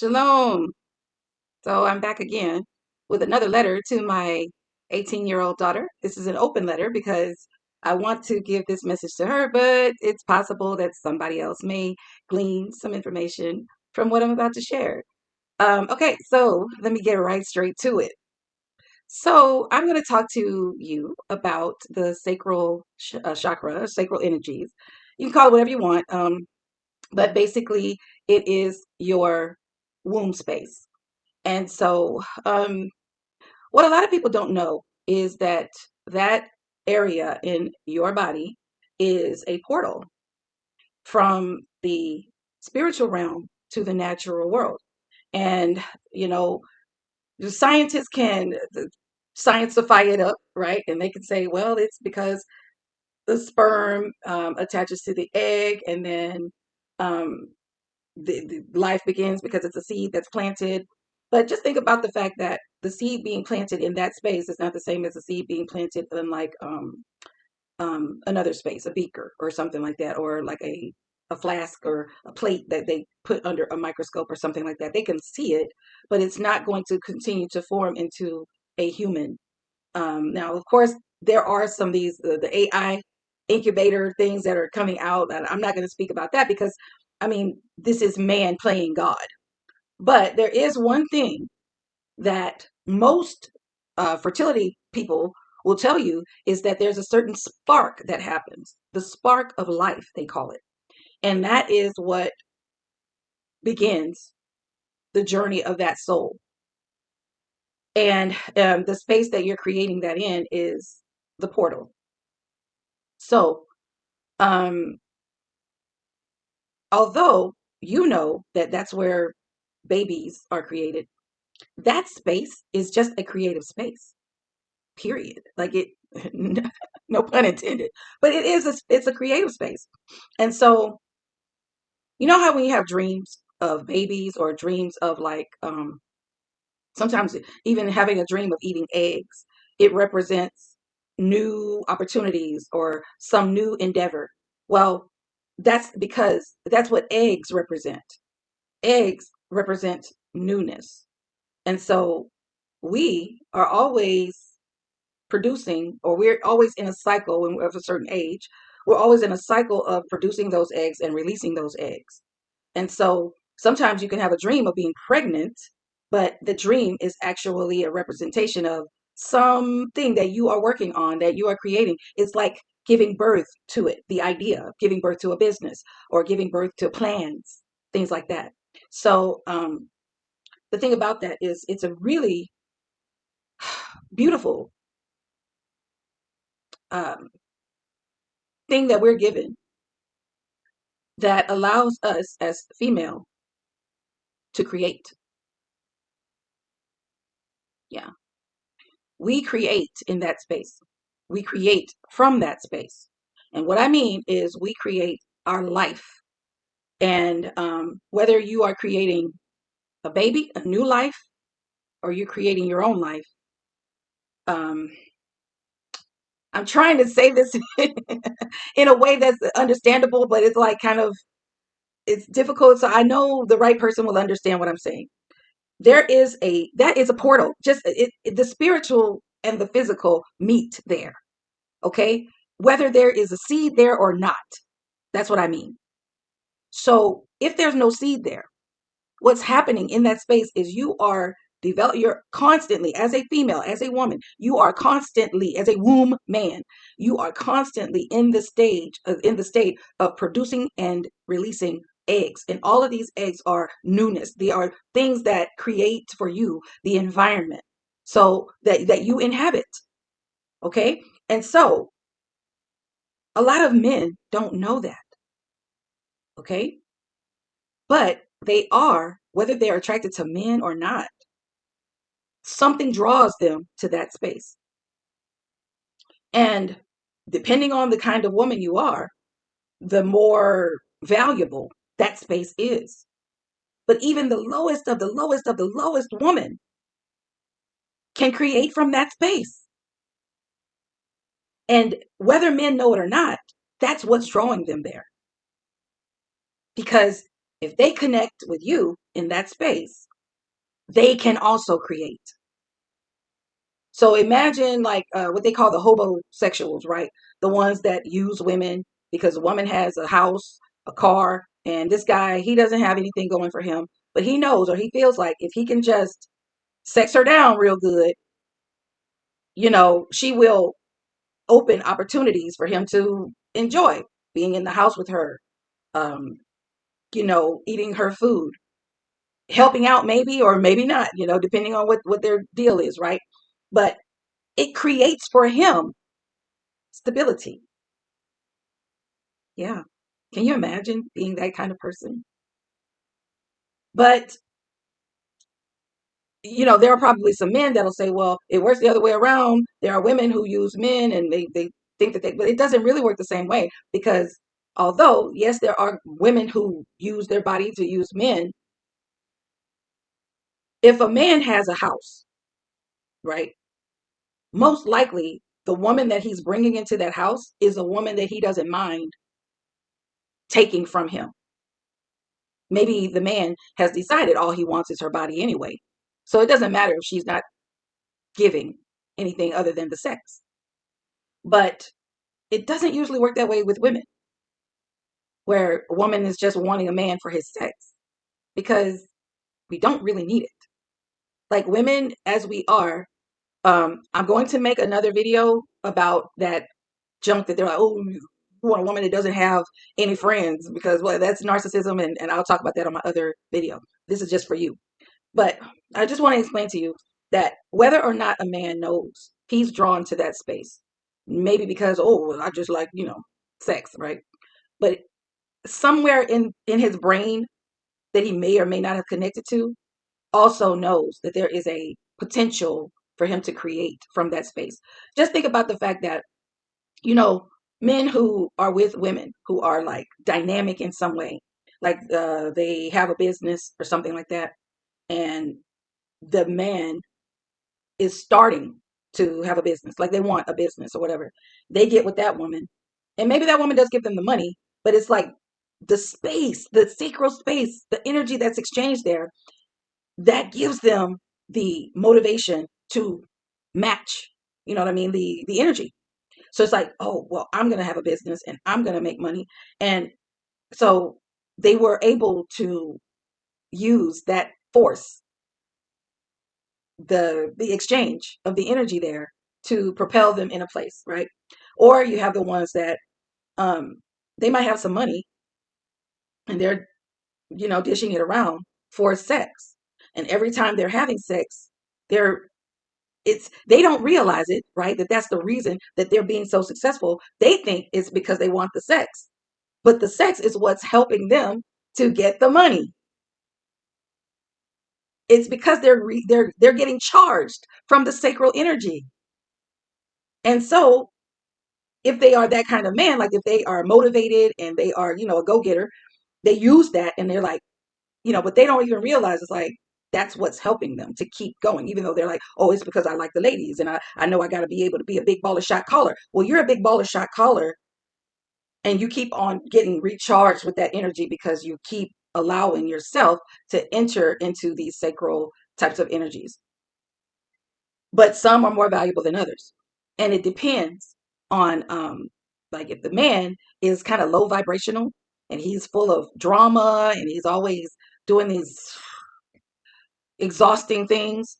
Shalom. So I'm back again with another letter to my 18-year-old daughter. This is an open letter because I want to give this message to her, but it's possible that somebody else may glean some information from what I'm about to share. Okay, so let me get right straight to it. So I'm going to talk to you about the sacral chakra, sacral energies. You can call it whatever you want, but basically it is your womb space. And so, what a lot of people don't know is that that area in your body is a portal from the spiritual realm to the natural world. And, you know, the scientists can scientify it up, right? And they can say, well, it's because the sperm attaches to the egg and then um, the life begins because it's a seed that's planted. But just think about the fact that the seed being planted in that space is not the same as the seed being planted in like another space, a beaker or something like that, or like a flask or a plate that they put under a microscope or something like that. They can see it, but it's not going to continue to form into a human. Now, of course, there are some of these the AI incubator things that are coming out, and I'm not going to speak about that because, I mean, this is man playing God. But there is one thing that most fertility people will tell you is that there's a certain spark that happens, the spark of life, they call it. And that is what begins the journey of that soul. And the space that you're creating that in is the portal. So, um, although you know that that's where babies are created, that space is just a creative space, period. Like it, no pun intended, but it's a creative space. And so, you know how when you have dreams of babies or dreams of like, sometimes even having a dream of eating eggs, it represents new opportunities or some new endeavor. Well, that's because that's what eggs represent. Eggs represent newness. And so we are always producing, or we're always in a cycle when we're of a certain age, we're always in a cycle of producing those eggs and releasing those eggs. And so sometimes you can have a dream of being pregnant, but the dream is actually a representation of something that you are working on, that you are creating. It's like giving birth to it, the idea of giving birth to a business or giving birth to plans, things like that. So the thing about that is it's a really beautiful um, thing that we're given that allows us as female to create. Yeah. We create in that space. We create from that space. And what I mean is we create our life. And whether you are creating a baby, a new life, or you're creating your own life, um, I'm trying to say this in a way that's understandable, but it's like kind of it's difficult. So I know the right person will understand what I'm saying. That is a portal. Just the spiritual and the physical meet there. Okay, whether there is a seed there or not, that's what I mean. So if there's no seed there, what's happening in that space is you're constantly, as a female, as a woman, you are constantly, as a womb man, you are constantly in the state of producing and releasing eggs. And all of these eggs are newness. They are things that create for you the environment so that you inhabit. Okay. And so a lot of men don't know that. Okay. But they are, whether they're attracted to men or not, something draws them to that space. And depending on the kind of woman you are, the more valuable that space is. But even the lowest of the lowest of the lowest woman can create from that space. And whether men know it or not, that's what's drawing them there. Because If they connect with you in that space, they can also create. So imagine like what they call the hobosexuals, right? The ones that use women because a woman has a house, a car, and this guy, he doesn't have anything going for him, but he knows or he feels like if he can just sex her down real good, she will open opportunities for him to enjoy being in the house with her, um, eating her food, helping out maybe or maybe not, depending on what their deal is, right? But it creates for him stability. Yeah. Can you imagine being that kind of person? But, there are probably some men that'll say, well, it works the other way around. There are women who use men and they think but it doesn't really work the same way because although, yes, there are women who use their body to use men, if a man has a house, right, most likely the woman that he's bringing into that house is a woman that he doesn't mind taking from him. Maybe the man has decided all he wants is her body anyway. So it doesn't matter if she's not giving anything other than the sex. But it doesn't usually work that way with women, where a woman is just wanting a man for his sex because we don't really need it. Like women as we are, I'm going to make another video about that junk that they're like, oh, you want a woman that doesn't have any friends because, well, that's narcissism. And I'll talk about that on my other video. This is just for you. But I just want to explain to you that whether or not a man knows, he's drawn to that space. Maybe because, oh, well, I just like, sex, right? But somewhere in his brain that he may or may not have connected to also knows that there is a potential for him to create from that space. Just think about the fact that, you know, men who are with women who are like dynamic in some way, like they have a business or something like that, and the man is starting to have a business, like they want a business or whatever. They get with that woman, and maybe that woman does give them the money, but it's like the space, the sacral space, the energy that's exchanged there, that gives them the motivation to match. You know what I mean? The energy. So it's like, oh, well, I'm going to have a business and I'm going to make money. And so they were able to use that force, the exchange of the energy there to propel them in a place, right? Or you have the ones that um they might have some money and they're, dishing it around for sex. And every time they're having sex, they're they don't realize it, right? That's the reason that they're being so successful. They think it's because they want the sex. But the sex is what's helping them to get the money. It's because they're getting charged from the sacral energy. And so if they are that kind of man, like if they are motivated and they are, a go-getter, they use that and they're like, but they don't even realize it's like that's what's helping them to keep going, even though they're like, oh, it's because I like the ladies and I know I got to be able to be a big baller shot caller. Well, you're a big baller shot caller and you keep on getting recharged with that energy because you keep allowing yourself to enter into these sacral types of energies. But some are more valuable than others. And it depends on like if the man is kind of low vibrational and he's full of drama and he's always doing these exhausting things,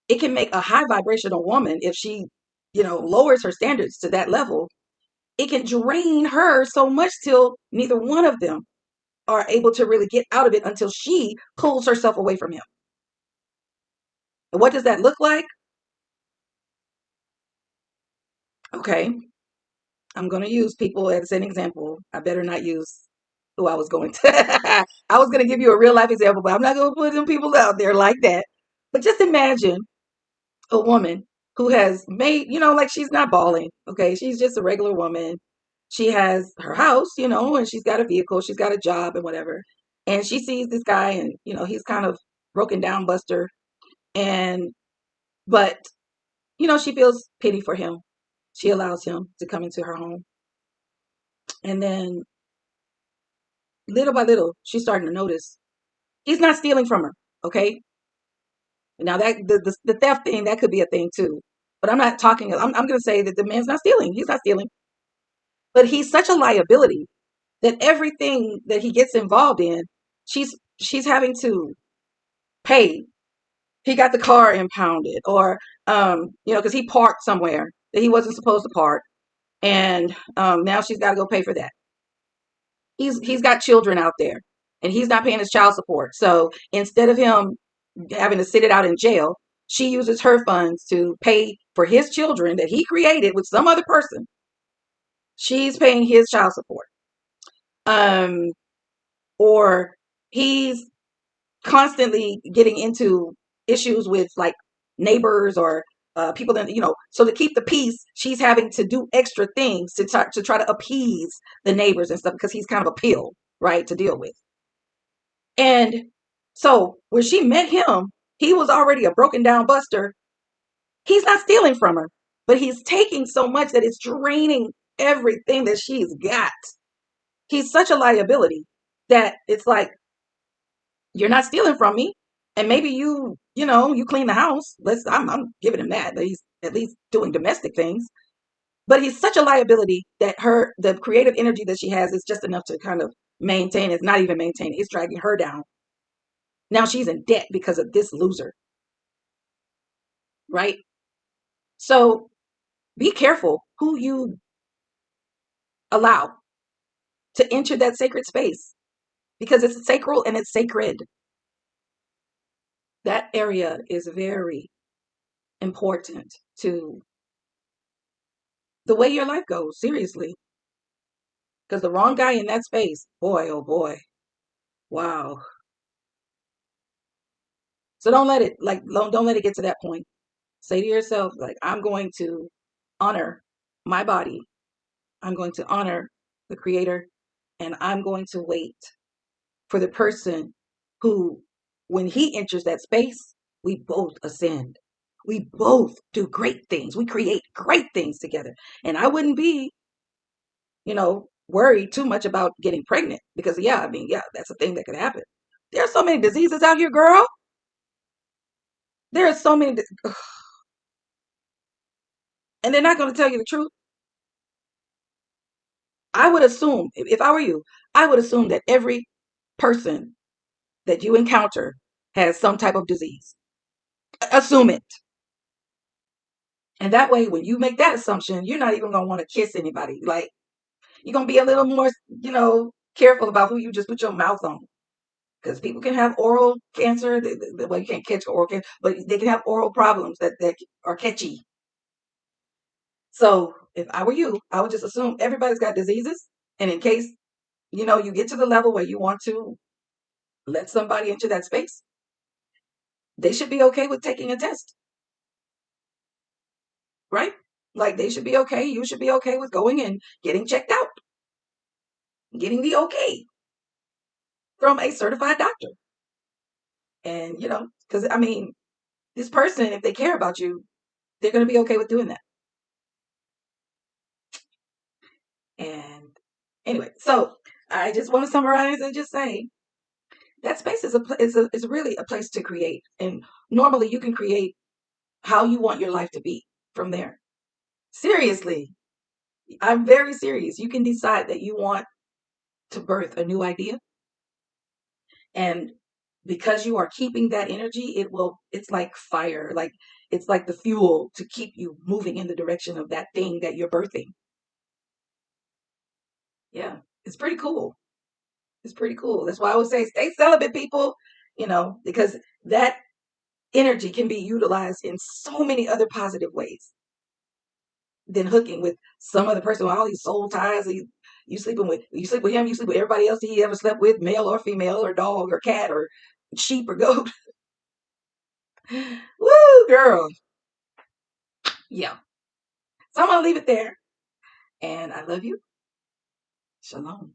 it can make a high vibrational woman, if she, lowers her standards to that level, it can drain her so much till neither one of them are able to really get out of it until she pulls herself away from him. And what does that look like? Okay, I'm going to use people as an example. I better not use who I was going to. I was going to give you a real life example, but I'm not going to put them people out there like that. But just imagine a woman who has made, like she's not balling. Okay. She's just a regular woman. She has her house, and she's got a vehicle, she's got a job and whatever. And she sees this guy and, he's kind of broken down buster. And, but, she feels pity for him. She allows him to come into her home. And then little by little, she's starting to notice he's not stealing from her. Okay. Now that the theft thing, that could be a thing too. But I'm not talking, I'm going to say that the man's not stealing. He's not stealing. But he's such a liability that everything that he gets involved in, she's having to pay. He got the car impounded, or because he parked somewhere that he wasn't supposed to park, and now she's got to go pay for that. He's got children out there, and he's not paying his child support. So instead of him having to sit it out in jail, she uses her funds to pay for his children that he created with some other person. She's paying his child support. Um, or he's constantly getting into issues with like neighbors or people that so to keep the peace, she's having to do extra things to try to appease the neighbors and stuff, because he's kind of a pill, right, to deal with. And so when she met him, he was already a broken down buster. He's not stealing from her, but he's taking so much that it's draining everything that she's got. He's such a liability that it's like, you're not stealing from me. And maybe you clean the house. I'm giving him that he's at least doing domestic things. But he's such a liability that the creative energy that she has is just enough to kind of maintain. It's not even maintaining. It's dragging her down. Now she's in debt because of this loser, right? So be careful who you allow to enter that sacred space, because it's sacral and it's sacred. That area is very important to the way your life goes, seriously. Because the wrong guy in that space, boy, oh boy, wow. So don't let it get to that point. Say to yourself, like, I'm going to honor my body. I'm going to honor the creator, and I'm going to wait for the person who, when he enters that space, we both ascend. We both do great things. We create great things together. And I wouldn't be, worried too much about getting pregnant, because, yeah, I mean, yeah, that's a thing that could happen. There are so many diseases out here, girl. There are so many, and they're not going to tell you the truth. I would assume, if I were you, I would assume that every person that you encounter has some type of disease. Assume it. And that way, when you make that assumption, you're not even going to want to kiss anybody. Like, you're going to be a little more, careful about who you just put your mouth on. Because people can have oral cancer. Well, you can't catch oral cancer, but they can have oral problems that are catchy. So if I were you, I would just assume everybody's got diseases. And in case, you get to the level where you want to let somebody into that space, they should be okay with taking a test, right? Like, they should be okay. You should be okay with going and getting checked out, getting the okay from a certified doctor. And, because I mean, this person, if they care about you, they're going to be okay with doing that. And anyway, so I just want to summarize and just say that space is really a place to create. And normally you can create how you want your life to be from there. Seriously, I'm very serious. You can decide that you want to birth a new idea, and because you are keeping that energy, it's like fire, like it's like the fuel to keep you moving in the direction of that thing that you're birthing. Yeah, it's pretty cool. It's pretty cool. That's why I would say stay celibate, people, because that energy can be utilized in so many other positive ways than hooking with some other person with all these soul ties. You sleep with him, you sleep with everybody else he ever slept with, male or female or dog or cat or sheep or goat. Woo, girl. Yeah. So I'm gonna leave it there. And I love you. Shalom.